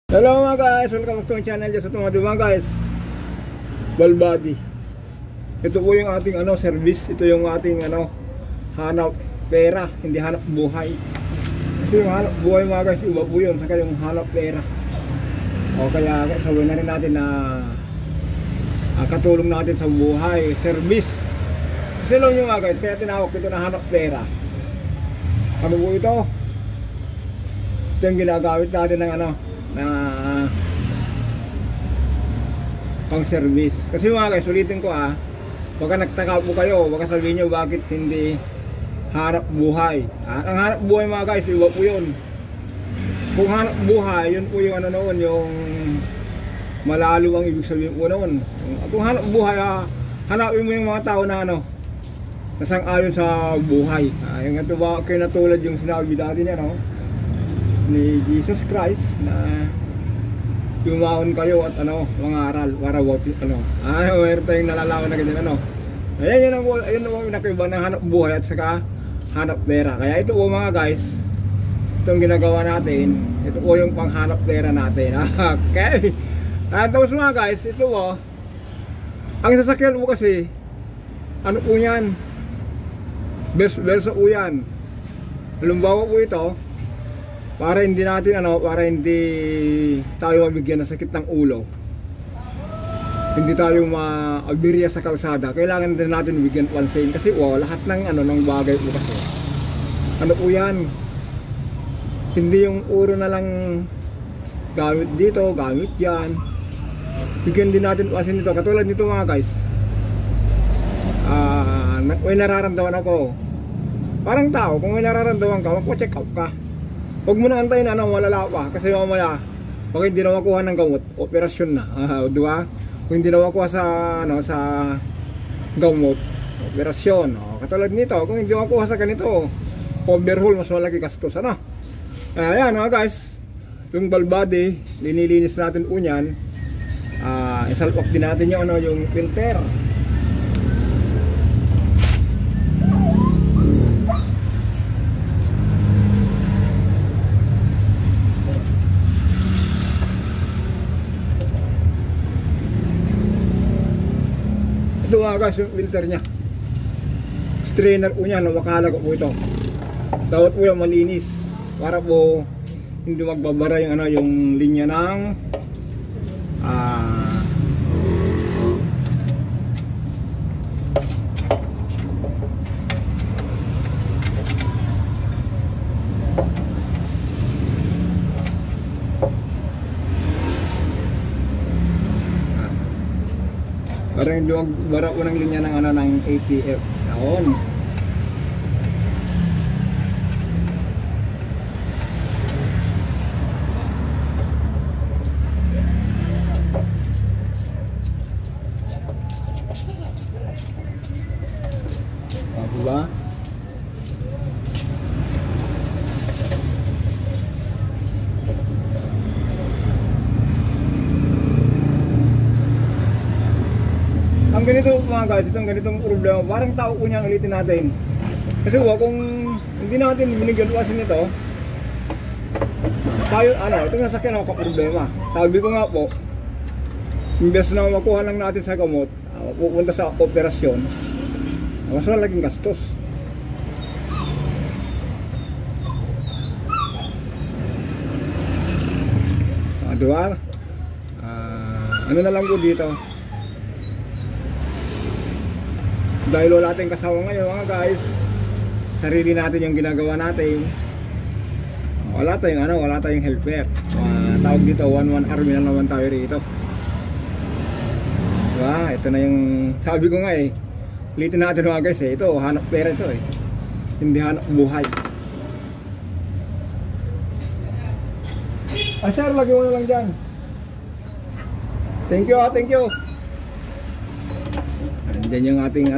Hello mga guys, welcome to my channel. Just ito mga guys, Balbadi. Ito po yung ating service. Ito yung ating hanap pera, hindi hanap buhay. Kasi yung hanap buhay mga guys, iba po yun. Saka yung hanap pera, o kaya sabihin na rin natin na katulong natin sa buhay, service. Kasi alam nyo mga guys, kaya tinawag ito na hanap pera. Ano po ito? Ito yung ginagamit natin ng na pang service. Kasi mga guys, ulitin ko baka nagtaka po kayo, baka sabihin nyo bakit hindi hanap buhay. Ang hanap buhay mga guys, iba po yun. Kung hanap buhay, yun po yung noon, yung malalo ang ibig sabihin po noon. Kung hanap buhay, hanapin mo yung mga tao na nasang-ayon sa buhay. Yung ito ba, kinatulad yung sinabi dati niya ni Jesus Christ na yumaon kayo at mangaral para meron tayong nalalaman na ganyan ayan yun ang nakiba ng hanap buhay at saka hanap pera. Kaya ito po mga guys, itong ginagawa natin, ito po yung panghanap pera natin. Okay, tapos mga guys, ito po ang sasakyan mo kasi po yan, verso po yan. Halimbawa po ito, para hindi natin para hindi tayo mabigyan ng sakit ng ulo, hindi tayo maagberya sa kalsada, kailangan din natin bigyan pansin kasi lahat ng ng bagay po kasi po yan, hindi yung uro na lang gamit dito, gamit yan, bigyan din natin pansin nito. Katulad nito mga guys, may nararamdaman ako, parang tao, kung may nararamdaman ka, magpa-check out ka. Huwag mo na antayin malala pa, kasi mamaya pag hindi na makuha ng gamot, operasyon na. Diba? Kung hindi na makuha sa gamot, operasyon. Katulad nito, kung hindi makuha sa ganito, overhaul, mas malaki gastos. Ayan mga guys, yung Balbadi, linilinis natin po yan. Isalpak din natin yung filter. Ito mga guys, yung filter nya, strainer po nya, makahalaga po ito. Dapat po yung malinis para po hindi magbabara yung yung linya ng para hindi magbara po ng linya ng ng ATF. Ayon. Diba? Ang ganito mga guys, itong ganitong problema, parang tao po niyan, ulitin natin. Kasi kung hindi natin binigyan kasi nito, tayo itong nasakyan ako problema. Sabi ko nga po, imbes na makuha lang natin sa gamot, pupunta sa operasyon, mas malaking gastos. Diba? Ano na lang po dito, dahil wala tayong kasama ngayon mga guys, sarili natin yung ginagawa natin. Wala tayong helper. Tawag dito, 1-1 army na naman tayo rito. Diba? Ito na yung sabi ko nga ulitin natin mga guys ito, hanap pera ito hindi hanap buhay. Sir, lagyan mo na lang dyan. Thank you, thank you. Diyan yung ating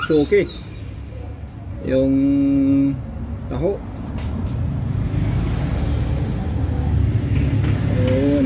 suki, yung taho. Ayun.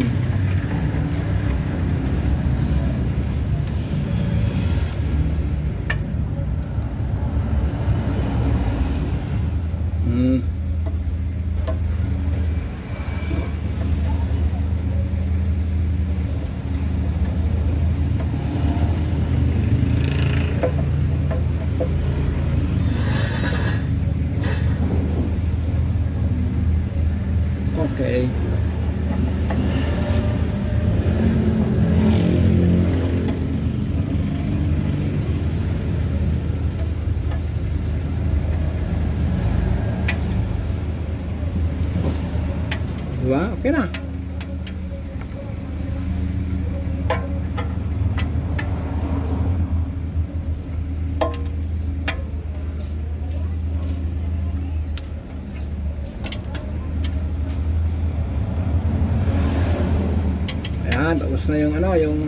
Yan, tapos na yung ano, yung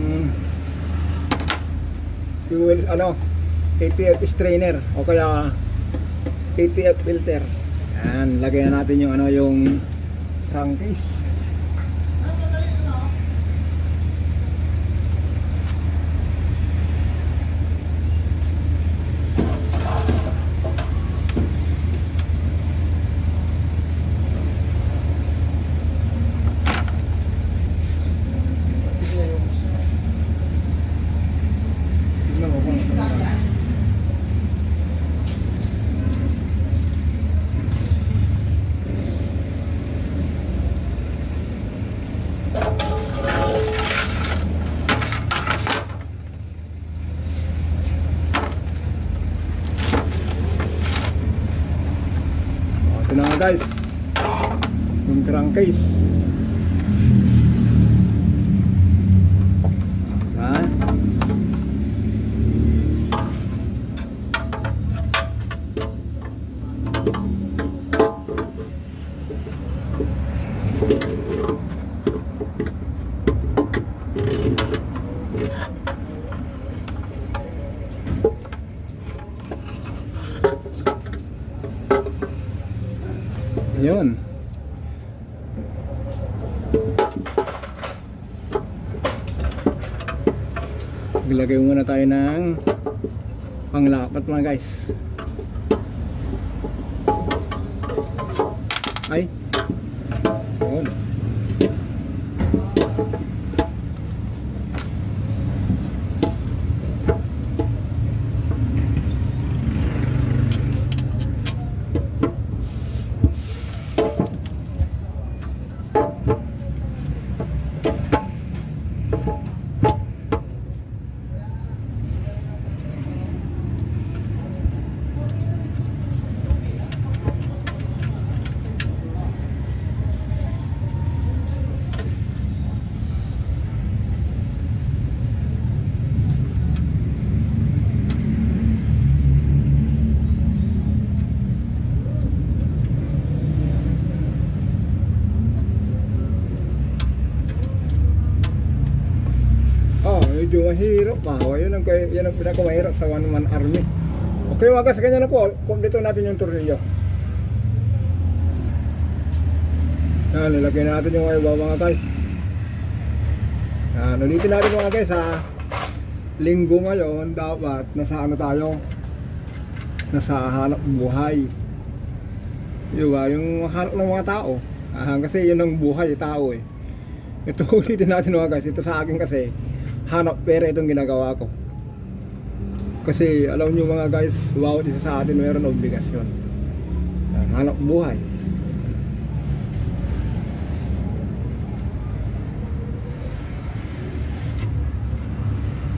fuel, ano, ATF strainer o kaya ATF filter. Yan, lagay na natin yung ano, yung crankcase. Ito na nga guys, yung crankcase. Ayun. Maglagay muna tayo ng panglapat mga guys. Ay. Ayun. Medyo mahirap pa. Yan ang pinakamahirap sa one-man army. Okay mga guys, ganyan na po. Kompleto natin yung tornilyo. Yan, nilagay natin yung iba mga guys. Yan, ulitin natin mga guys sa linggo ngayon. Dapat nasa ano tayo, nasa hanap buhay. Diba? Yung hanap ng mga tao. Kasi yun ang buhay, tao eh. Ito ulitin natin mga guys. Ito sa akin kasi hanap pera itong ginagawa ko. Kasi alam nyo mga guys, bawat isa sa atin mayroon obligasyon. Hanap buhay.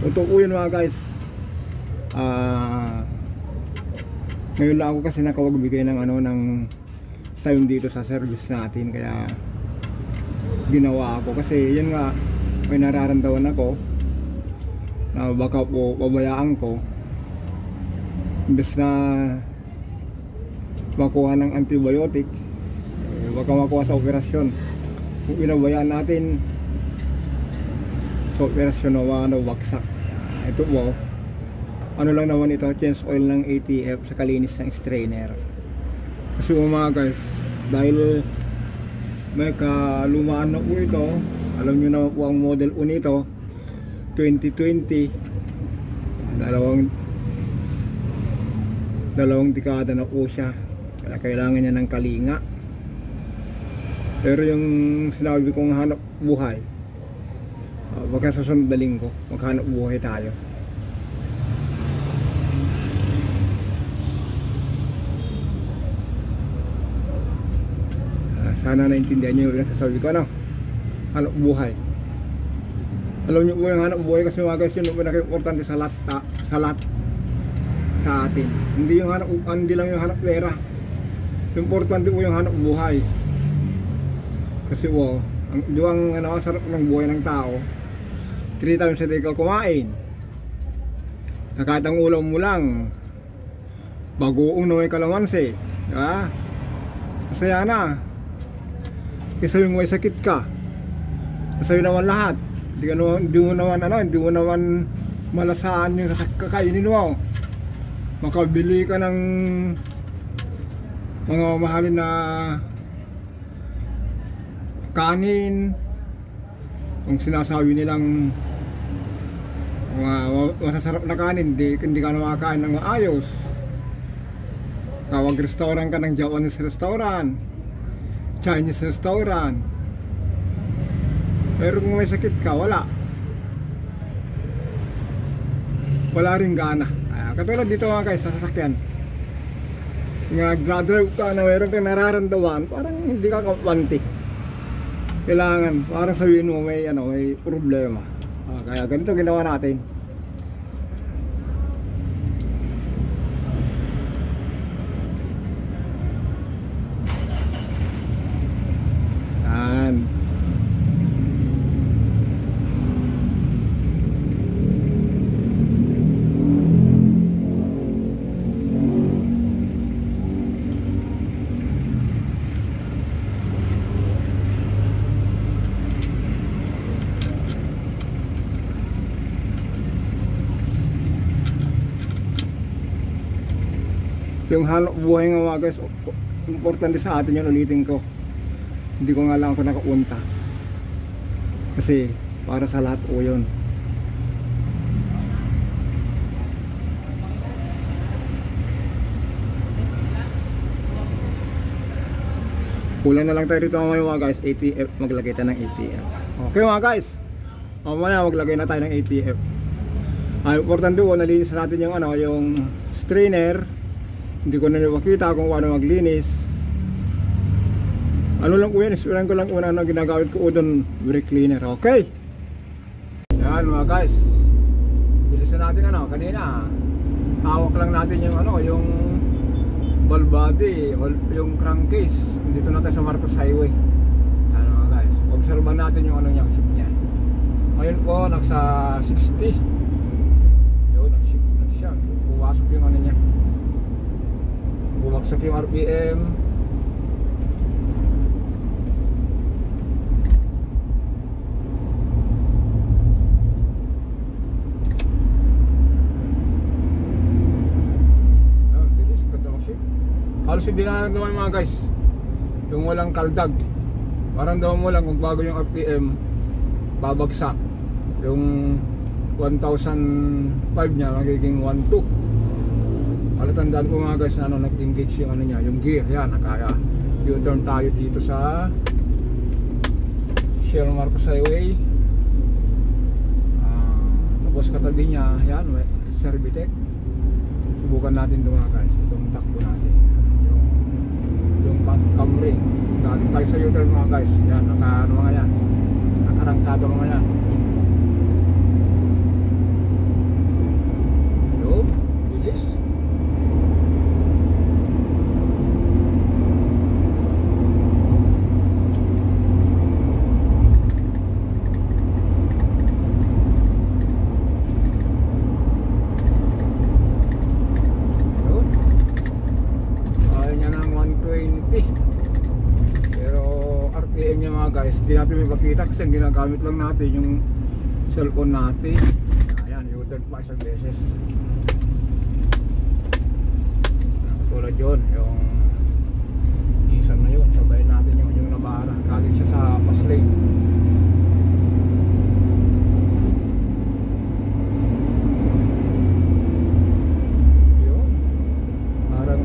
Totoo yun mga guys. Ngayon lang ako kasi nakawagbigay ng ano, ng time dito sa service natin, kaya ginawa ako. Kasi yun nga, may nararamdaman ako na baka po pabayaan ko, imbes na makuha ng antibiotic, baka makuha sa operasyon. Kung pinabayaan natin sa operasyon na bagsak. Ito po, ano lang naman ito, change oil ng ATF sa kalinis ng strainer. Kasi mga guys, dahil may kalumaan na po ito, alam nyo naman po ang model po nito 2020, dalawang dekada na po siya, kaya kailangan niya ng kalinga. Pero yung sinabi kong hanap buhay, baka sa sunod na linggo maghanap buhay tayo. Sana naintindihan nyo yung sasabi ko, ano? Hanap buhay. Alam nyo po yung hanap buhay kasi mga guys, yun ang pinaka-importante sa lahat sa atin. Hindi lang yung hanap pera. Importante po yung hanap buhay. Kasi ang sarap ng buhay ng tao, 3 times a day ka kumain. Na kahit ang ulam mo lang bagoong na may kalamansi, diba? Masaya na. Kasi yung may sakit ka, masaya naman lahat. Hindi mo naman malasaan yung kakainin mo. Makabili ka ng mga mahalin na kanin, kung sinasabi nilang masasarap na kanin, hindi ka na makakain ng maayos. Kawag restaurant ka ng Japanese restaurant, Chinese restaurant, pero kung may sakit ka, wala rin gana. Katulad dito mga guys, sa sasakyan, nag-drive ka na meron kang nararamdaman, parang hindi ka kapanti. Kailangan, parang sabihin mo may problema. Kaya ganito ginawa natin. Yan. Yung hanap buhay nga mga guys, importante sa atin yun, ulitin ko. Hindi ko nga lang ako nakapunta. Kasi para sa lahat po yun. Kulang na lang tayo dito mamaya mga guys, ATF, maglagay tayo ng ATF. Okay mga guys, mamaya maglagay na tayo ng ATF. Importante po, nalinis natin yung yung strainer. Hindi ko na makita kung paano maglinis. Ano lang po yan, isiran ko lang kung ano ginagamit ko doon, brake cleaner. Okay. Yan mga guys, bilisan natin kanina hawak lang natin yung yung ball body, yung crankcase. Dito na tayo sa Marcos Highway. Yan mga guys, obserban natin yung niya, shift niya. Ngayon po nasa 60. Yun, nag-shift na siya. Pumasok yung niya, bumagsak yung RPM. Bilis, ganda mag-shift. Halos hindi na naman mga guys yung walang kaldag. Parang daw mo lang kung bago yung RPM, babagsak. Yung 1005 niya magiging 12. Tandaan ko mga guys na nag-engage yung niya, yung gear. Yan, nakaya U-turn tayo dito sa Shell Marcos Highway. Tapos katabi niya, yan, Servitec. Subukan natin ito mga guys, itong takbo natin, yung Camry. Galing tayo sa U-turn mga guys. Yan, mga yan, nakarangkado mga yan. Yun, bilis. Guys, hindi natin may makita kasi ginagamit lang natin yung cellphone natin. Ayan, U-turn pa isang beses. Tulad yun, yung Nissan na yun, sabayin natin yung Navara, galing siya sa fast lane. Yun, parang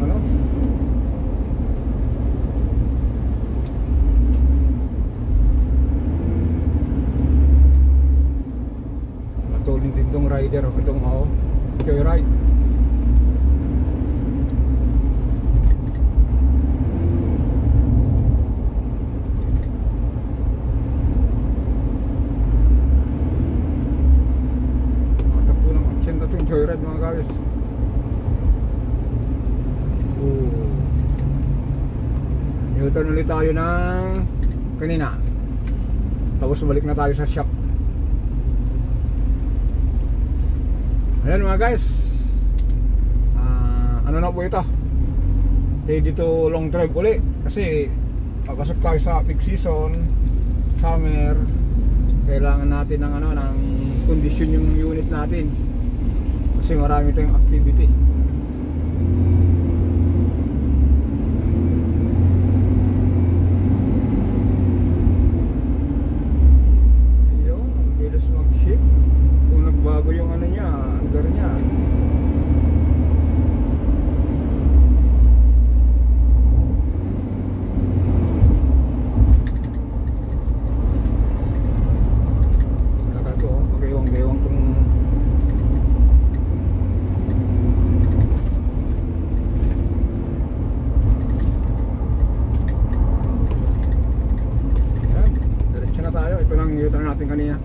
tindong rider, itong joyride. Matakbo ng action na itong joyride mga guys. U-turn ulit tayo ng kanina, tapos balik na tayo sa shop. Ayan mga guys, ano na po ito, ready to long drive uli. Kasi pagkasok tayo sa peak season, summer, kailangan natin ng ano, ng kondisyon yung unit natin kasi marami tayong activity. Yun, ang bilis mag-shift kung nagbago yung ano niya, under niya. Natin kanina.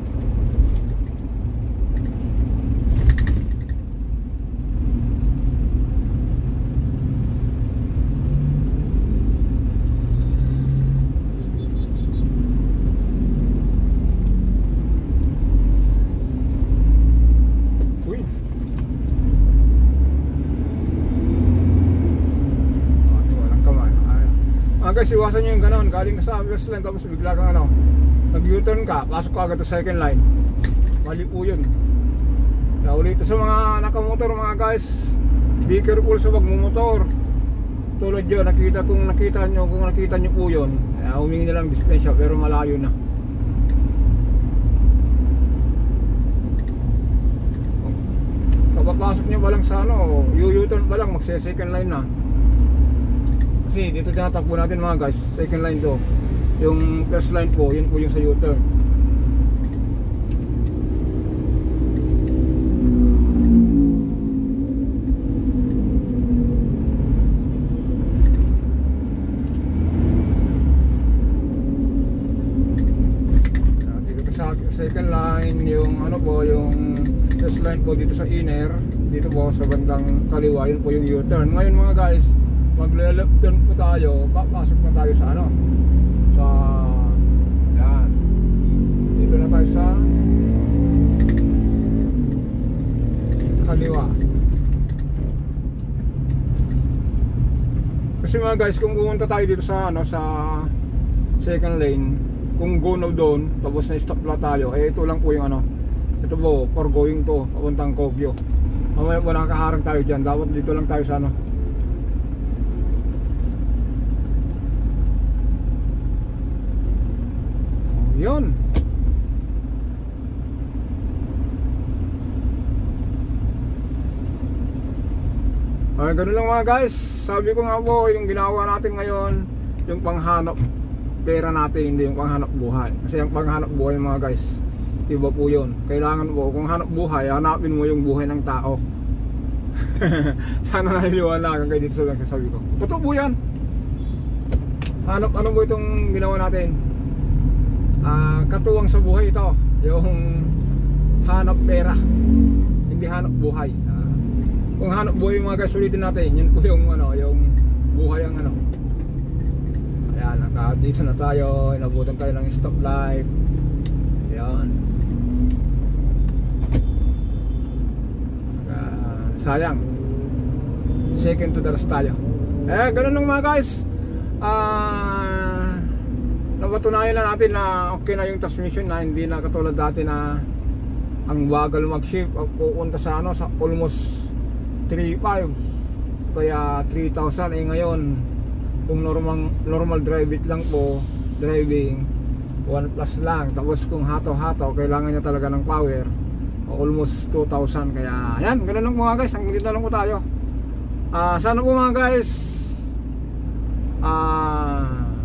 Uy. Walang kamay. Guys, iwasan nyo yung ganon. Galing ka sa first line tapos bigla kang ano, nag-U-turn ka, pasok ka agad sa second line. Mali po yun. Kaya ulit sa mga nakamotor mga guys, be careful sa pagmumotor. Tulad yun, kung nakita nyo po yun, humingi na lang dispensya pero malayo na. Kapapasok nyo pa lang sa ano, U-turn pa lang, magse-second line na. Kasi dito tinatakbo natin mga guys, second line to. Yung first line po, yun po yung sa U-turn. Dito sa second line, yung ano po, yung first line po dito sa inner, dito po sa bandang kaliwa, yun po yung U-turn. Ngayon mga guys, magle-left turn po tayo, papasok na tayo sa ano, sa yan, dito na tayo sa kaliwa. Kasi mga guys, kung pumunta tayo dito sa ano, sa second lane, kung go no doon tapos na stop na tayo, ito lang po yung ano, ito po for going to papuntang Kogyo. Mamaya po nakakaharang tayo dyan, dapat dito lang tayo sa ano, yun. Ay, ganun lang mga guys. Sabi ko nga po, yung ginawa natin ngayon, yung panghanap pera natin, hindi yung panghanap buhay. Kasi yung panghanap buhay mga guys, iba po yun. Kailangan po, kung hanap buhay, hanapin mo yung buhay ng tao. Sana naniliwanagan kayo dito sa sabi ko. Totoo po yan. Hanap, ano po itong ginawa natin? Katuwang sa buhay ito, yung hanap pera, hindi hanap buhay. Kung hanap buhay mga guys, ulitin natin, yun po yung ano, yung buhay ang ano. Ayan, dito na tayo, inabutan tayo ng stoplight. Ayan. Sayang, second to the rest tayo. Ganun lang mga guys. Napatunayan na natin na okay na yung transmission, na hindi na katulad dati na ang bagal mag-shift pupunta sa ano, sa almost 3.5 kaya 3,000. Ngayon kung normal driving lang po, driving 1 plus lang, tapos kung hataw-hataw kailangan niya talaga ng power, almost 2,000. Kaya yan, ganoon lang mga guys, hanggang dito lang po tayo. Sana po mga guys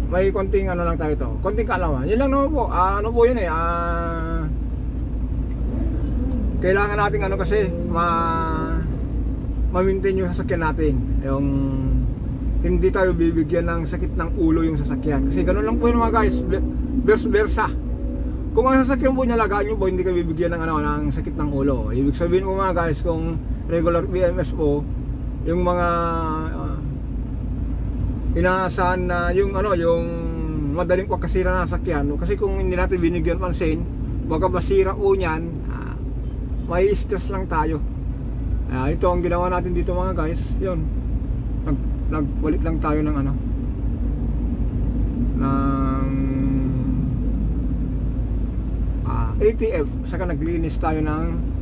may konting ano lang tayo to, konting kaalaman. Yun lang naman po. Ano po yun kailangan natin ano kasi ma-maintain yung sasakyan natin, yung hindi tayo bibigyan ng sakit ng ulo yung sasakyan. Kasi ganun lang po yun mga guys, vice versa. Kung ang sasakyan po nilagaan nyo po, hindi kayo bibigyan ng ano, ng sakit ng ulo. Ibig sabihin po mga guys, kung regular PMS po, yung mga inaasahan na yung ano, yung madaling pagkasira ng sasakyan, kasi kung hindi natin binigyan pansin, baka masira po niyan, may stress lang tayo. Ito ang ginawa natin dito mga guys, yun, nagbalit lang tayo ng ano, ng ATF, saka naglinis tayo ng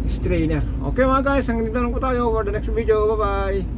strainer. Okay mga guys, hanggang dito lang po tayo for the next video. Bye bye.